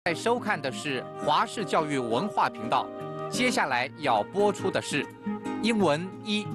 在收看的是华视教育文化频道，接下来要播出的是英文一。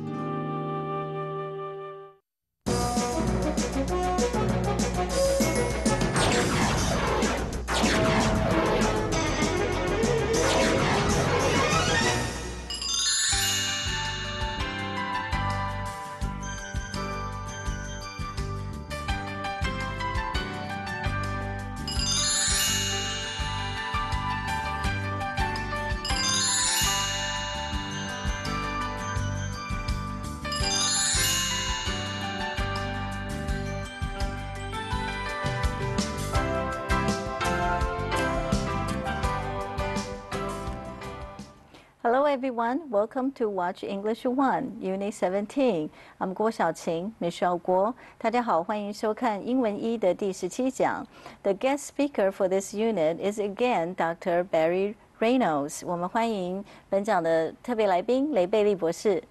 Hello everyone, welcome to Watch English 1, Unit 17. I'm 郭晓晴 Michelle 郭。大家好，欢迎收看英文一的第17讲。The guest speaker for this unit is again Dr. Barry Reynolds. 我们欢迎本讲的特别来宾雷贝利博士。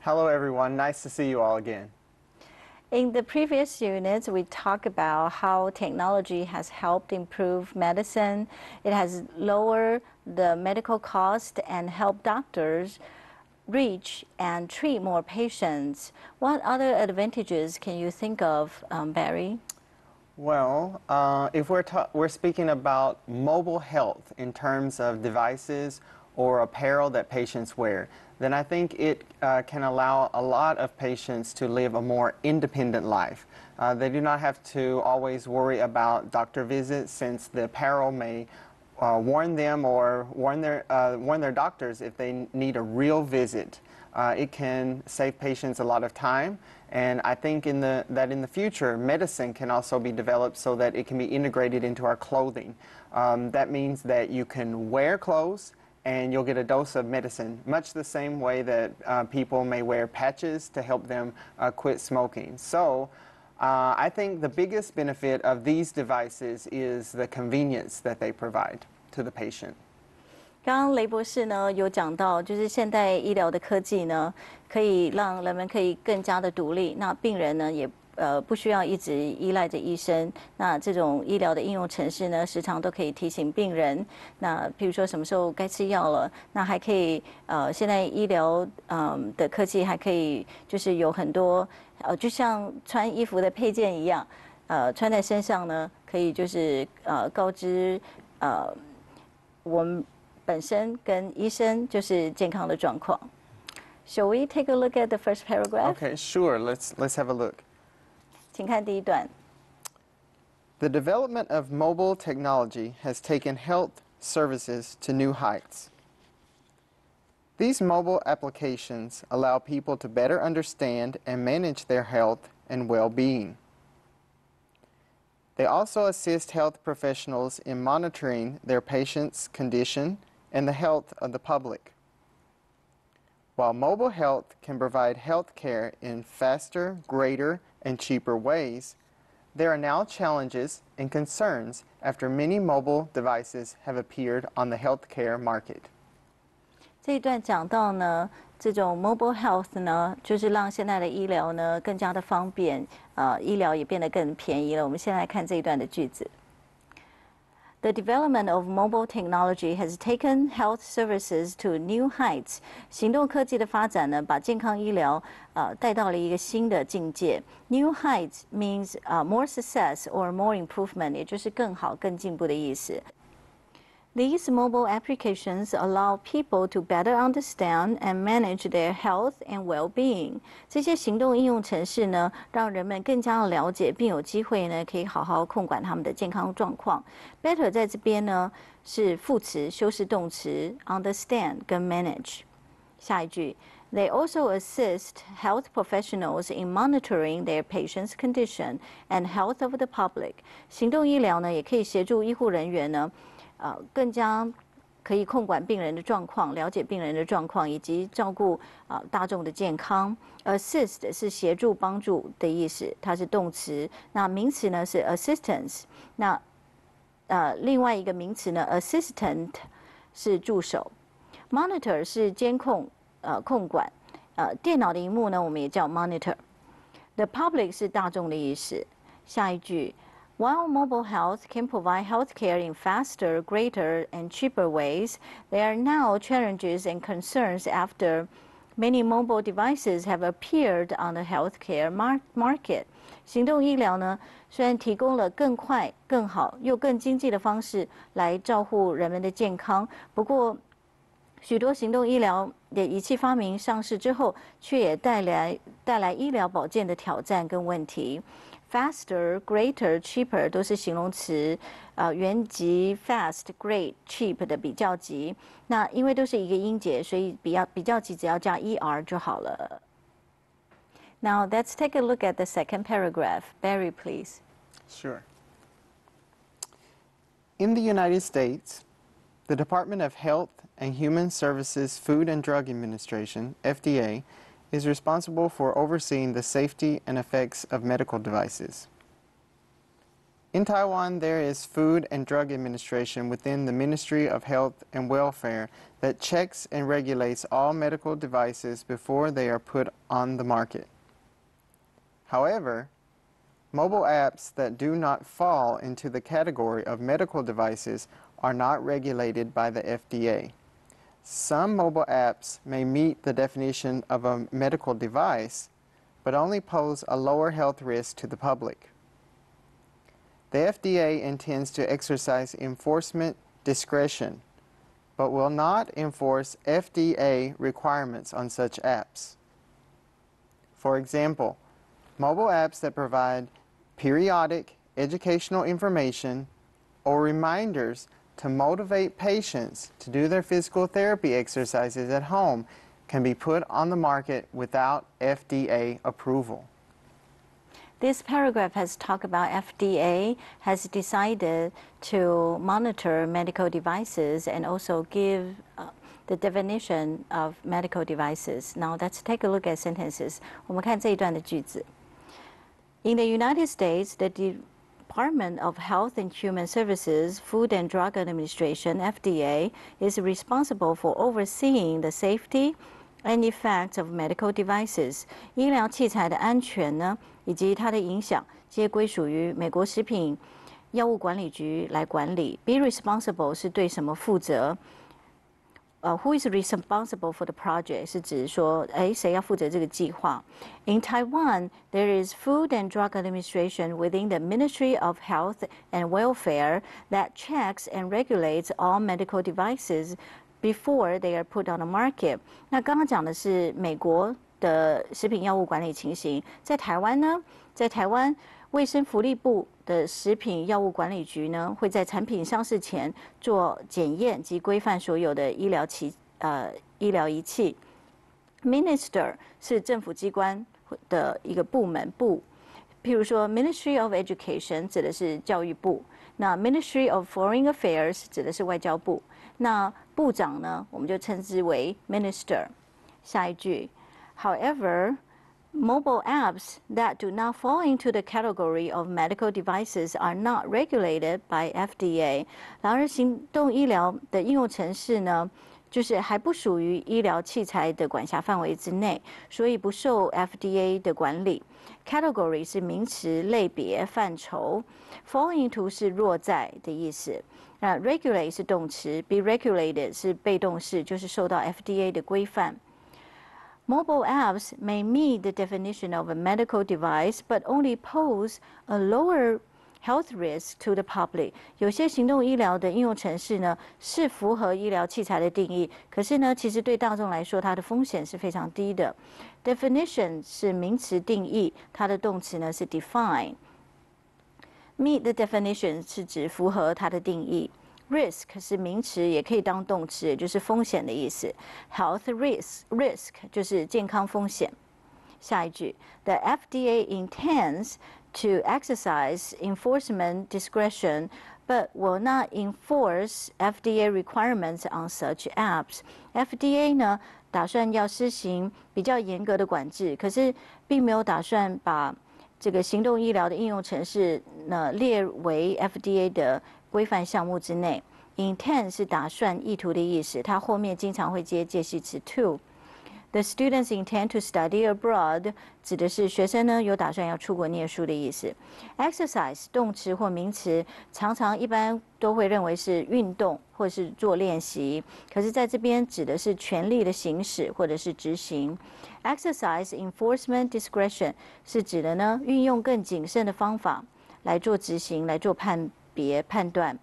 Hello everyone, nice to see you all again. In the previous units, we talked about how technology has helped improve medicine. It has lowered the medical cost and helped doctors reach and treat more patients. What other advantages can you think of, Barry? Well, if we're speaking about mobile health in terms of devices or apparel that patients wear, then I think it can allow a lot of patients to live a more independent life. They do not have to always worry about doctor visits, since the apparel may warn them or warn their doctors if they need a real visit. It can save patients a lot of time, and I think that in the future, medicine can also be developed so that it can be integrated into our clothing. That means that you can wear clothes and you'll get a dose of medicine, much the same way that people may wear patches to help them quit smoking. So I think the biggest benefit of these devices is the convenience that they provide to the patient. 刚刚雷博士呢有讲到，就是现代医疗的科技呢，可以让人们可以更加的独立，那病人呢也不需要一直依赖着医生。那这种医疗的应用程式呢，时常都可以提醒病人。那譬如说什么时候该吃药了，那还可以现在医疗的科技还可以就是有很多就像穿衣服的配件一样，穿在身上呢，可以就是告知我们本身跟医生就是健康的状况。Shall we take a look at the first paragraph? Okay, sure. Let's have a look. 请看第一段。The development of mobile technology has taken health services to new heights. These mobile applications allow people to better understand and manage their health and well-being. They also assist health professionals in monitoring their patients' condition and the health of the public. While mobile health can provide health care in faster, greater, and cheaper ways, there are now challenges and concerns after many mobile devices have appeared on the healthcare market. 这一段讲到呢，这种 mobile health 呢，就是让现在的医疗呢更加的方便，医疗也变得更便宜了。我们先来看这一段的句子。The development of mobile technology has taken health services to new heights. 行动科技的发展呢，把健康医疗带到了一个新的境界。New heights means more success or more improvement， 也就是更好、更进步的意思。These mobile applications allow people to better understand and manage their health and well-being. 这些行动应用程式呢，让人们更加的了解，并有机会呢，可以好好控管他们的健康状况。Better 在这边呢是副词修饰动词 understand 跟 manage。下一句。They also assist health professionals in monitoring their patients' condition and health of the public. 行动医疗呢，也可以协助医护人员呢。更加可以控管病人的状况，了解病人的状况，以及照顾大众的健康。Assist 是协助、帮助的意思，它是动词。那名词呢是 assistance。那另外一个名词呢 assistant 是助手。Monitor 是监控、控管。电脑的萤幕呢，我们也叫 monitor。The public 是大众的意思。下一句。While mobile health can provide healthcare in faster, greater, and cheaper ways, there are now challenges and concerns after many mobile devices have appeared on the healthcare market. 行动医疗呢，虽然提供了更快、更好又更经济的方式来照顾人们的健康，不过许多行动医疗的仪器发明上市之后，却也带来医疗保健的挑战跟问题。Faster, greater, cheaper 都是形容词，原级 fast, great, cheap 的比较级。那因为都是一个音节，所以比较级只要加 er 就好了。Now let's take a look at the second paragraph. Barry, please. Sure. In the United States, the Department of Health and Human Services Food and Drug Administration, FDA, is responsible for overseeing the safety and effects of medical devices. In Taiwan, there is Food and Drug Administration within the Ministry of Health and Welfare that checks and regulates all medical devices before they are put on the market. However, mobile apps that do not fall into the category of medical devices are not regulated by the FDA. Some mobile apps may meet the definition of a medical device, but only pose a lower health risk to the public. The FDA intends to exercise enforcement discretion, but will not enforce FDA requirements on such apps. For example, mobile apps that provide periodic educational information or reminders to motivate patients to do their physical therapy exercises at home can be put on the market without FDA approval. This paragraph has talked about FDA has decided to monitor medical devices and also give the definition of medical devices. Now let's take a look at sentences. 我们看这一段的句子。In the United States, the Department of Health and Human Services, Food and Drug Administration, FDA, is responsible for overseeing the safety and effects of medical devices. 医疗器材的安全呢，以及它的影响，皆归属于美国食品药物管理局来管理。Be responsible 是对什么负责？Who is responsible for the project 是指说，谁要负责这个计划 ？In Taiwan, there is Food and Drug Administration within the Ministry of Health and Welfare that checks and regulates all medical devices before they are put on the market. 那刚刚讲的是美国的食品药物管理情形，在台湾呢，在台湾卫生福利部的食品药物管理局呢，会在产品上市前做检验及规范所有的医疗仪器。Minister 是政府机关的一个部门部，譬如说 Ministry of Education 指的是教育部，那 Ministry of Foreign Affairs 指的是外交部，那部长呢，我们就称之为 Minister。下一句 ，However。Mobile apps that do not fall into the category of medical devices are not regulated by FDA. 然而，行动医疗的应用程式呢，就是还不属于医疗器材的管辖范围之内，所以不受 FDA 的管理。Category 是名词类别范畴 ，fall into 是落在的意思。regulate 是动词 ，be regulated 是被动式，就是受到 FDA 的规范。Mobile apps may meet the definition of a medical device, but only pose a lower health risk to the public. 有些行动医疗的应用程式呢，是符合医疗器材的定义，可是呢，其实对大众来说，它的风险是非常低的。Definition 是名词定义，它的动词呢是 define。Meet the definition 是指符合它的定义。Risk 是名词，也可以当动词，也就是风险的意思。Health risk 就是健康风险。下一句 ，The FDA intends to exercise enforcement discretion, but will not enforce FDA requirements on such apps. FDA 呢，打算要施行比较严格的管制，可是并没有打算把这个行动医疗的应用程式呢列为 FDA 的规范项目之内。Intend 是打算、意图的意思，它后面经常会接介系词 to。The students intend to study abroad 指的是学生呢有打算要出国念书的意思。Exercise 动词或名词，常常一般都会认为是运动或是做练习，可是在这边指的是权力的行使或者是执行。Exercise enforcement discretion 是指的呢运用更谨慎的方法来做执行，来做判断。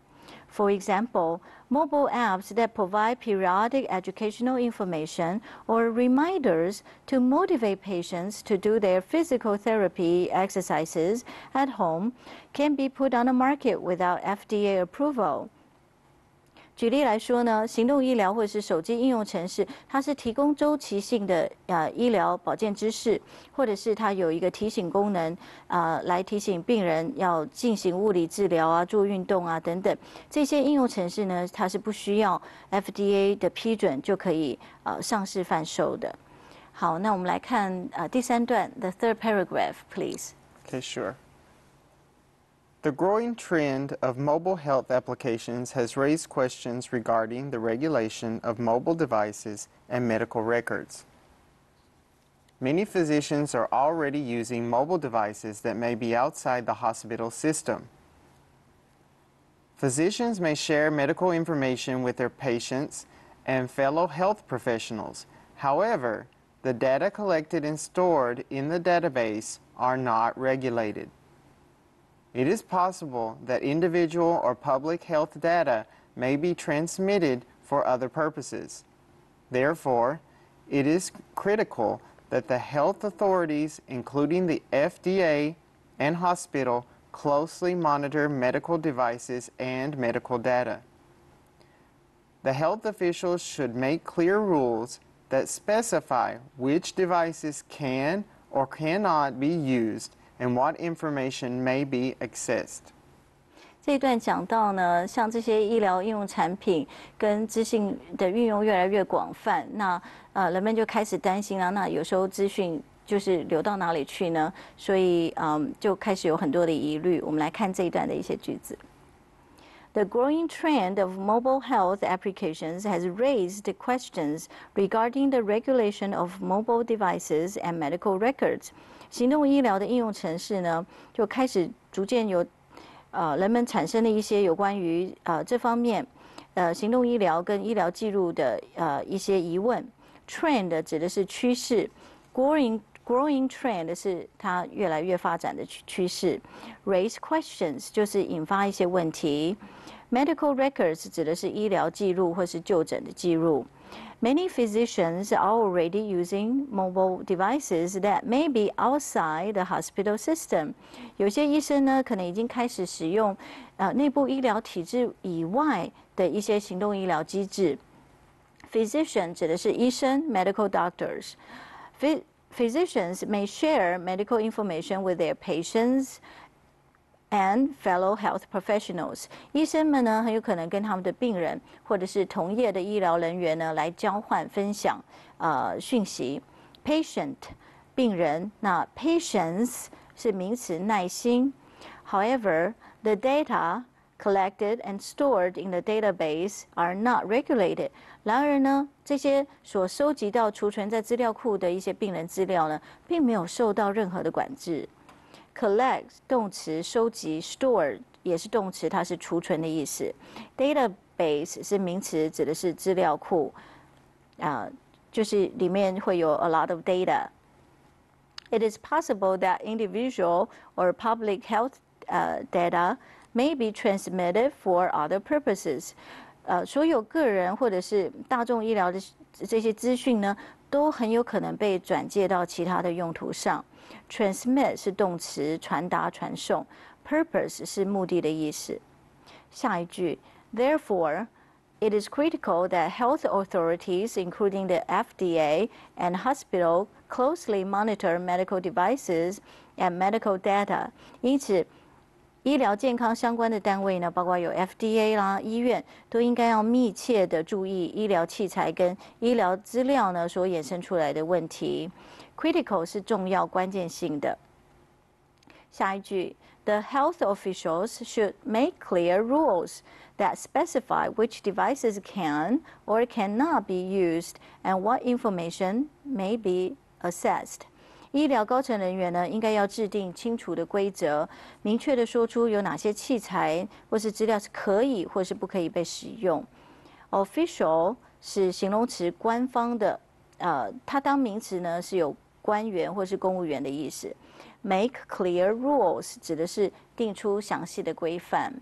For example, mobile apps that provide periodic educational information or reminders to motivate patients to do their physical therapy exercises at home can be put on the market without FDA approval. 举例来说呢，行动医疗或者是手机应用程式，它是提供周期性的医疗保健知识，或者是它有一个提醒功能，来提醒病人要进行物理治疗啊、做运动啊等等。这些应用程式呢，它是不需要 FDA 的批准就可以上市贩售的。好，那我们来看第3段 the third paragraph, please. Okay, sure. The growing trend of mobile health applications has raised questions regarding the regulation of mobile devices and medical records. Many physicians are already using mobile devices that may be outside the hospital system. Physicians may share medical information with their patients and fellow health professionals. However, the data collected and stored in the database are not regulated. It is possible that individual or public health data may be transmitted for other purposes. Therefore, it is critical that the health authorities, including the FDA and hospital, closely monitor medical devices and medical data. The health officials should make clear rules that specify which devices can or cannot be used and what information may be accessed. 这一段讲到呢，像这些医疗应用产品跟资讯的运用越来越广泛，那人们就开始担心啊，那有时候资讯就是流到哪里去呢？所以就开始有很多的疑虑。我们来看这一段的一些句子。The growing trend of mobile health applications has raised questions regarding the regulation of mobile devices and medical records. 行动医疗的应用程式呢，就开始逐渐有人们产生了一些有关于这方面行动医疗跟医疗记录的一些疑问。Trend 指的是趋势 ，growing trend 是它越来越发展的趋势。Raise questions 就是引发一些问题。Medical records 指的是医疗记录或是就诊的记录。Many physicians are already using mobile devices that may be outside the hospital system. 有些医生呢，可能已经开始使用内部医疗体制以外的一些行动医疗机制。Physician 指的是医生 ，medical doctors. Physicians may share medical information with their patients and fellow health professionals. 医生们呢，很有可能跟他们的病人或者是同业的医疗人员呢，来交换分享讯息。Patient 病人，那 patience 是名词，耐心。However, the data collected and stored in the database are not regulated. 然而呢，这些所收集到、储存在资料库的一些病人资料呢，并没有受到任何的管制。Collect 动词收集 ，store 也是动词，它是储存的意思。Database 是名词，指的是资料库，就是里面会有 a lot of data. It is possible that individual or public health data may be transmitted for other purposes. 所有个人或者是大众医疗的这些资讯呢，都很有可能被转介到其他的用途上。Transmit 是动词，传达、传送。Purpose 是目的的意思。下一句 ，Therefore, it is critical that health authorities, including the FDA and hospital, closely monitor medical devices and medical data. 因此，医疗健康相关的单位呢，包括有 FDA 啦、医院，都应该要密切的注意医疗器材跟医疗资料呢所衍生出来的问题。Critical 是重要、关键性的。下一句 ，The health officials should make clear rules. that specify which devices can or cannot be used and what information may be accessed. 医疗高层人员呢，应该要制定清楚的规则，明确的说出有哪些器材或是资料是可以或是不可以被使用。Official 是形容词，官方的，它当名词呢是有官员或是公务员的意思。Make clear rules 指的是定出详细的规范。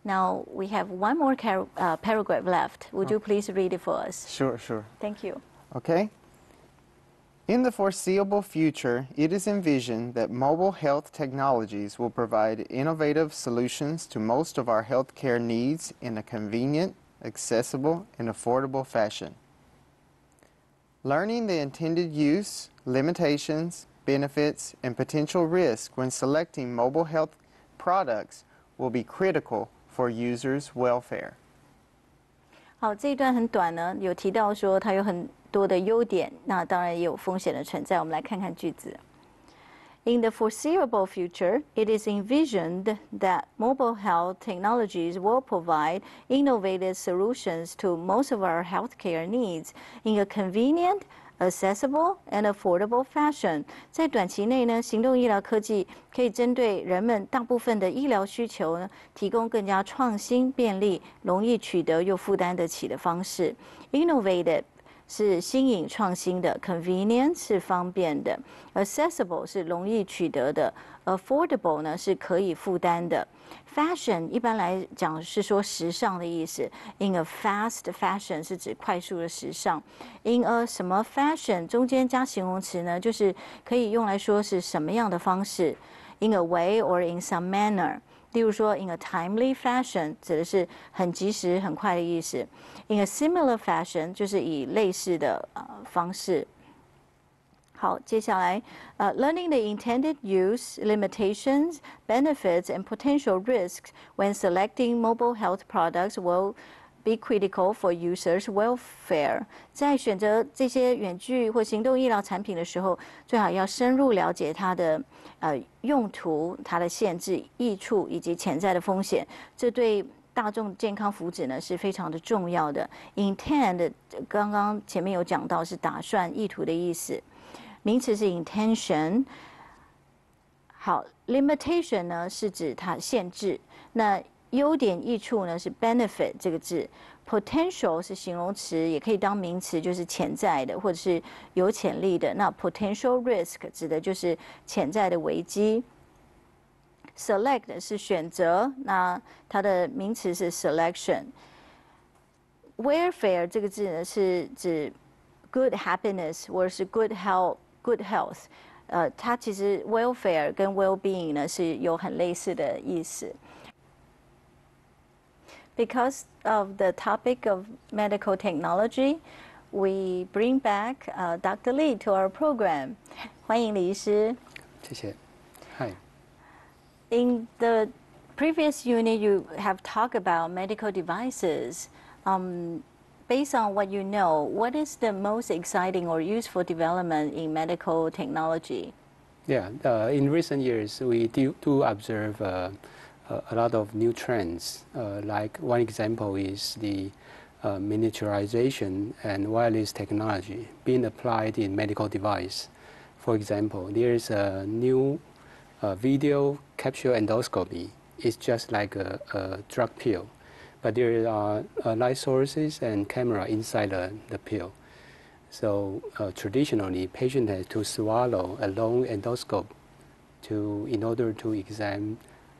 Now we have one more paragraph left. Would you please read it for us? Sure, sure. Thank you. Okay. In the foreseeable future, it is envisioned that mobile health technologies will provide innovative solutions to most of our healthcare needs in a convenient, accessible, and affordable fashion. Learning the intended use, limitations, benefits, and potential risks when selecting mobile health products will be critical for users' welfare. 好，这一段很短呢，有提到说它有很多的优点，那当然也有风险的存在。我们来看看句子。In the foreseeable future, it is envisioned that mobile health technologies will provide innovative solutions to most of our healthcare needs in a convenient, accessible and affordable fashion. 在短期内呢，行动医疗科技可以针对人们大部分的医疗需求呢，提供更加创新、便利、容易取得又负担得起的方式。Innovative 是新颖创新的 ，convenient 是方便的 ，accessible 是容易取得的 ，affordable 呢是可以负担的。Fashion 一般来讲是说时尚的意思 ，in a fast fashion 是指快速的时尚 ，in a 什么 fashion 中间加形容词呢，就是可以用来说是什么样的方式 ，in a way or in some manner。例如说 ，in a timely fashion 指的是很及时、很快的意思。In a similar fashion 就是以类似的方式。好，接下来，learning the intended use, limitations, benefits, and potential risks when selecting mobile health products will be critical for users' welfare. 在选择这些远距或行动医疗产品的时候，最好要深入了解它的用途、它的限制、益处以及潜在的风险。这对大众健康福祉呢是非常的重要的。Intend 刚刚前面有讲到是打算、意图的意思，名词是 intention。好 ，limitation 呢是指它限制。那优点、益处呢是 benefit 这个字 ，potential 是形容词，也可以当名词，就是潜在的或者是有潜力的。那 potential risk 指的就是潜在的危机。Select 是选择，那它的名词是 selection。Welfare 这个字呢是指 good happiness 或者是 good health。它其实 welfare 跟 well-being 呢是有很类似的意思。Because of the topic of medical technology, we bring back Dr. Lee to our program. 欢迎李医师。谢谢。Hi. In the previous unit, you have talked about medical devices. Based on what you know, what is the most exciting or useful development in medical technology? Yeah, in recent years, we do observe a lot of new trends. Like one example is the miniaturization and wireless technology being applied in medical device. For example, there is a new video capsule endoscopy. It's just like a drug pill, but there are light sources and camera inside the pill. So traditionally, patient has to swallow a long endoscope in order to examine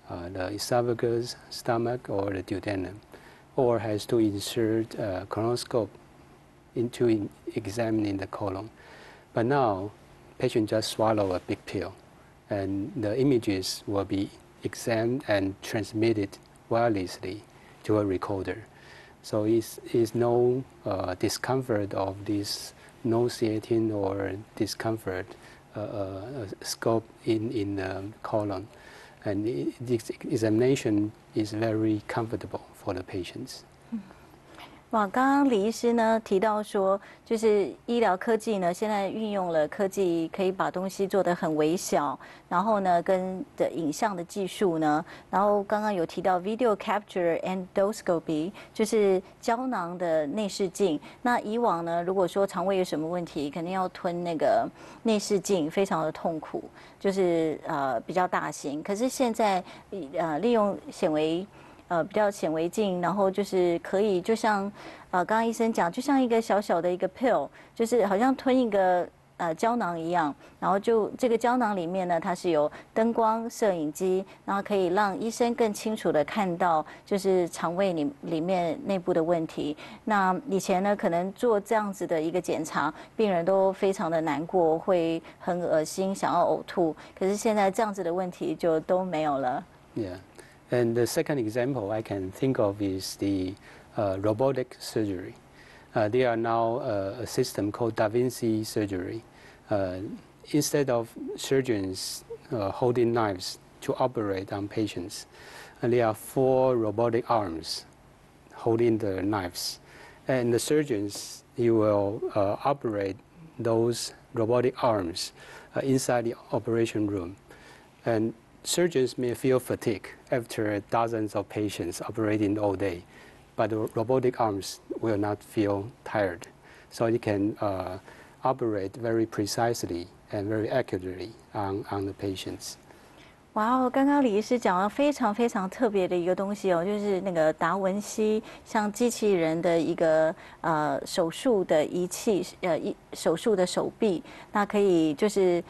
the esophagus, stomach, or the duodenum, or has to insert a colonoscope into examining the colon. But now, patient just swallow a big pill, and the images will be examined and transmitted wirelessly to a recorder. So it's no discomfort of this nauseating or discomfort scope in the colon. And this examination is very comfortable for the patients. 哇，刚刚李医师呢提到说，就是医疗科技呢，现在运用了科技，可以把东西做得很微小，然后呢，跟的影像的技术呢，然后刚刚有提到 video capture endoscopy， 就是胶囊的内视镜。那以往呢，如果说肠胃有什么问题，肯定要吞那个内视镜，非常的痛苦，就是比较大型。可是现在利用比较显微镜，然后就是可以，就像刚刚医生讲，就像一个小小的一个 pill， 就是好像吞一个胶囊一样，然后就这个胶囊里面呢，它是有灯光、摄影机，然后可以让医生更清楚的看到就是肠胃里面内部的问题。那以前呢，可能做这样子的一个检查，病人都非常的难过，会很恶心，想要呕吐。可是现在这样子的问题就都没有了。Yeah. And the second example I can think of is the robotic surgery. There are now a system called Da Vinci surgery. Instead of surgeons holding knives to operate on patients, there are 4 robotic arms holding the knives. And the surgeons, you will operate those robotic arms inside the operation room. And surgeons may feel fatigue after dozens of patients operating all day, but the robotic arms will not feel tired. So you can operate very precisely and very accurately on the patients. 哇哦，刚刚李医师讲了非常非常特别的一个东西哦，就是那个达文西像机器人的一个手术的仪器，手术的手臂，那可以就是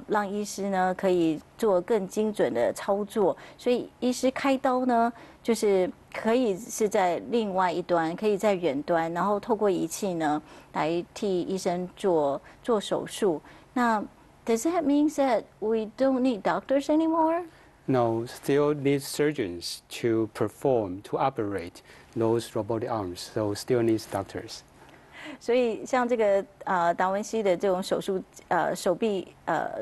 让医师呢可以做更精准的操作，所以医师开刀呢就是可以是在另外一端，可以在远端，然后透过仪器呢来替医生做手术。那Does that mean that we don't need doctors anymore? No, still need surgeons to perform, to operate those robotic arms, so still needs doctors. 所以像这个达文西的这种手臂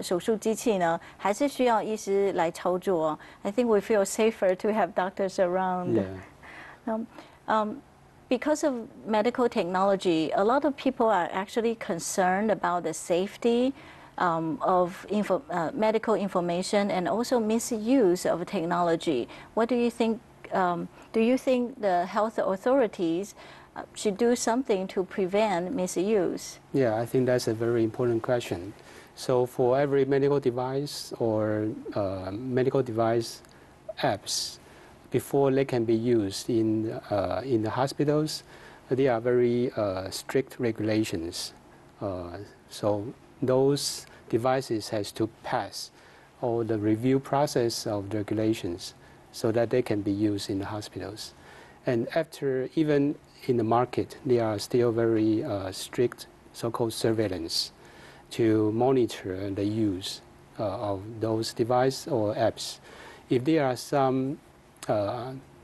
手术机器呢，还是需要医师来操作。I think we feel safer to have doctors around. Yeah. Because of medical technology, a lot of people are actually concerned about the safety of medical information and also misuse of technology. What do you think? Do you think the health authorities should do something to prevent misuse? Yeah, I think that's a very important question. So for every medical device or medical device apps, before they can be used in the hospitals, there are very strict regulations. So those devices has to pass all the review process of the regulations so that they can be used in the hospitals. And after, even in the market, there are still very strict so-called surveillance to monitor the use of those devices or apps. If there are some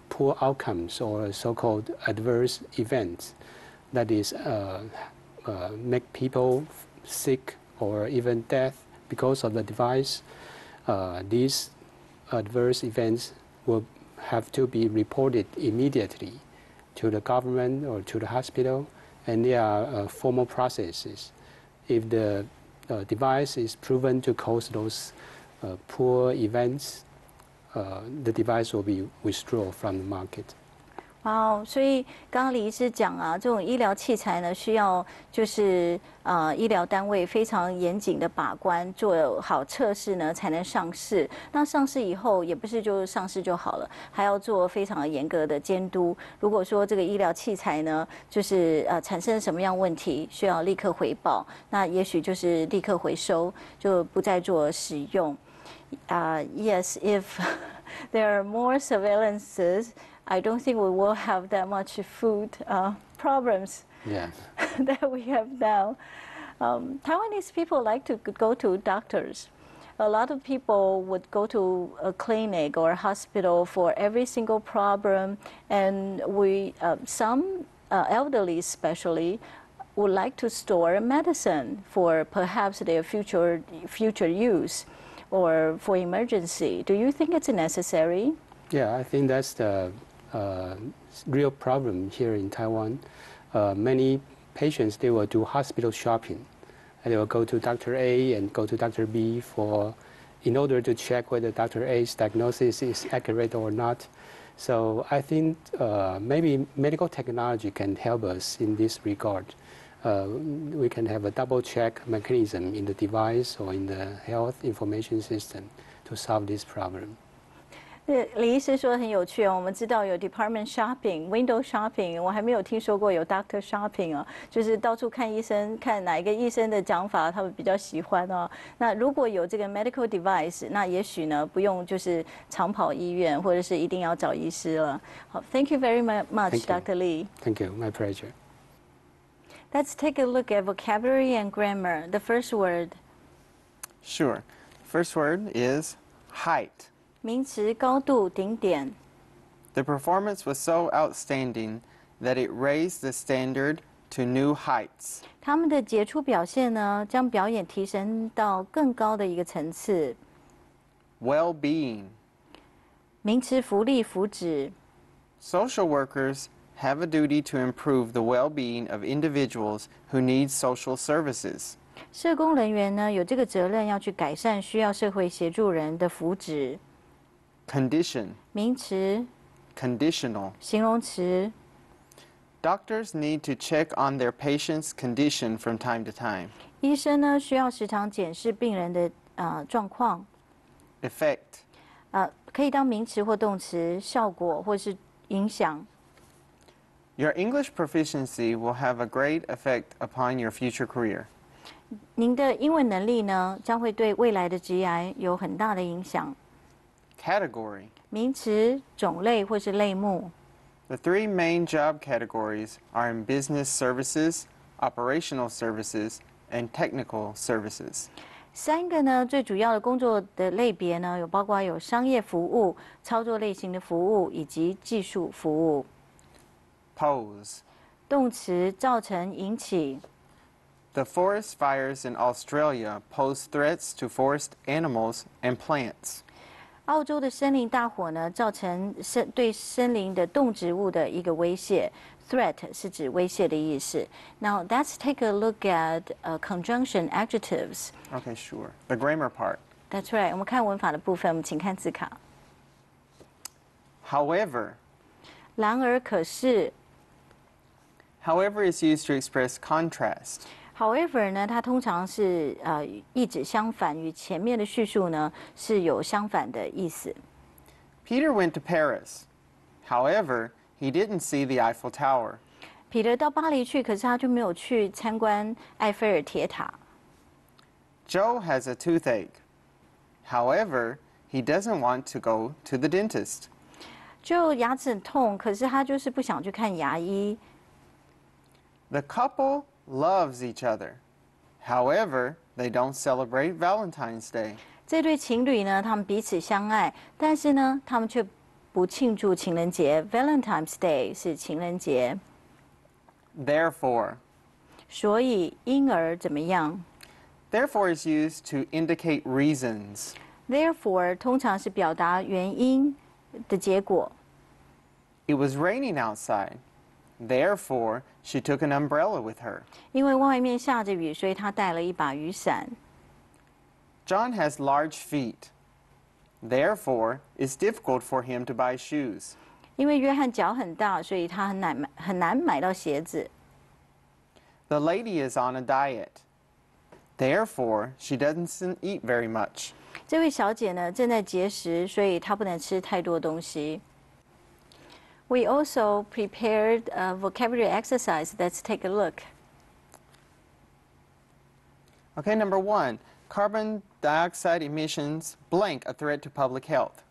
poor outcomes or so-called adverse events, that is, make people sick or even death because of the device, these adverse events will have to be reported immediately to the government or to the hospital, and there are formal processes. If the device is proven to cause those poor events, the device will be withdrawn from the market. 哇哦，所以刚刚李医师讲啊，这种医疗器材呢，需要就是医疗单位非常严谨的把关，做好测试呢，才能上市。那上市以后，也不是就上市就好了，还要做非常严格的监督。如果说这个医疗器材呢，就是产生什么样问题，需要立刻回报，那也许就是立刻回收，就不再做使用。Yes, if there are more surveillances, I don't think we will have that much food problems that we have now. Taiwanese people like to go to doctors. A lot of people would go to a clinic or a hospital for every single problem, and some elderly especially would like to store medicine for perhaps their future use or for emergency. Do you think it's necessary? Yeah, I think that's the real problem here in Taiwan. Many patients, they will do hospital shopping. And they will go to Dr. A and go to Dr. B in order to check whether Dr. A's diagnosis is accurate or not. So I think maybe medical technology can help us in this regard. We can have a double check mechanism in the device or in the health information system to solve this problem. 李医师说很有趣哦，我们知道有 department shopping、window shopping， 我还没有听说过有 doctor shopping 哦，就是到处看医生，看哪一个医生的讲法他们比较喜欢哦。那如果有这个 medical device， 那也许呢不用就是长跑医院，或者是一定要找医师了。好 ，Thank you very much, Dr. Lee. Thank you, my pleasure. Let's take a look at vocabulary and grammar. The first word. Sure. First word is height. 名词高度顶点。The performance was so outstanding that it raised the standard to new heights. 他们的杰出表现呢，将表演提升到更高的一个层次。Well-being. 名词福利福祉。Social workers have a duty to improve the well-being of individuals who need social services. 社工人员呢，有这个责任要去改善需要社会协助人的福祉。Condition. 名词。Conditional. 形容词。Doctors need to check on their patient's condition from time to time. 医生呢，需要时常检视病人的状况。Effect. 可以当名词或动词，效果或是影响。Your English proficiency will have a great effect upon your future career. 您的英文能力呢，将会对未来的职业有很大的影响。Category. 名词、种类或是类目。The three main job categories are in business services, operational services, and technical services. 三个呢，最主要的工作的类别呢，有包括有商业服务、操作类型的服务以及技术服务。Pose. 动词造成、引起。The forest fires in Australia pose threats to forest animals and plants. 澳洲的森林大火呢，造成对森林的动植物的一个威胁。Threat 是指威胁的意思。Now let's take a look at conjunction adjectives. Okay, sure. The grammar part. That's right. 我们看文法的部分，我们请看字卡。However. 然而，可是。However is used to express contrast. However 呢，它通常是意指相反，与前面的叙述呢是有相反的意思。Peter went to Paris. However, he didn't see the Eiffel Tower. 彼得到巴黎去，可是他就没有去参观埃菲尔铁塔。Joe has a toothache. However, he doesn't want to go to the dentist. Joe 牙齿很痛，可是他就是不想去看牙医。The couple loves each other. However, they don't celebrate Valentine's Day. 这对情侣呢，他们彼此相爱，但是呢，他们却不庆祝情人节。Valentine's Day 是情人节。Therefore. 所以，因而怎么样 Therefore is used to indicate reasons.？Therefore 通常是表达原因的结果。It was raining outside. Therefore, she took an umbrella with her. 因为外面下着雨，所以她带了一把雨伞。John has large feet. Therefore, it's difficult for him to buy shoes. 因为约翰脚很大，所以他很难买到鞋子。The lady is on a diet. Therefore, she doesn't eat very much. 这位小姐呢正在节食，所以她不能吃太多东西。We also prepared a vocabulary exercise. Let's take a look. Okay, number 1. Carbon dioxide emissions blank a threat to public health.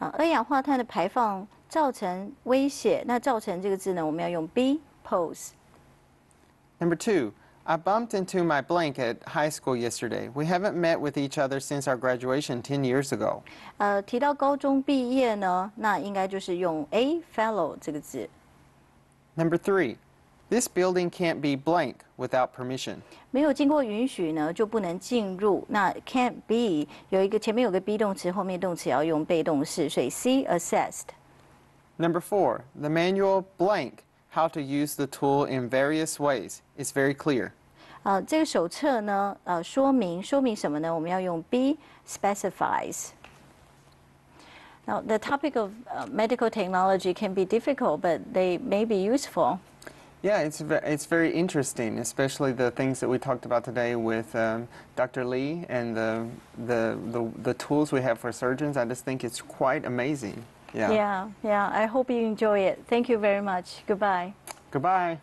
二氧化碳的排放造成威胁。那造成这个字呢，我们要用 be pose。Number 2. I bumped into my blank at high school yesterday. We haven't met with each other since our graduation 10 years ago. 提到高中毕业呢，那应该就是用 a fellow 这个字。Number 3. This building can't be blank without permission. 没有经过允许呢，就不能进入。那 can't be 前面有个 be 动词，后面动词要用被动式，所以 C assessed。Number 4, the manual blank, how to use the tool in various ways, is very clear. 这个手册呢，说明什么呢？我们要用 be specifies. Now, the topic of medical technology can be difficult, but they may be useful. Yeah, it's very interesting, especially the things that we talked about today with Dr. Lee and the tools we have for surgeons. I just think it's quite amazing. Yeah. Yeah. I hope you enjoy it. Thank you very much. Goodbye. Goodbye.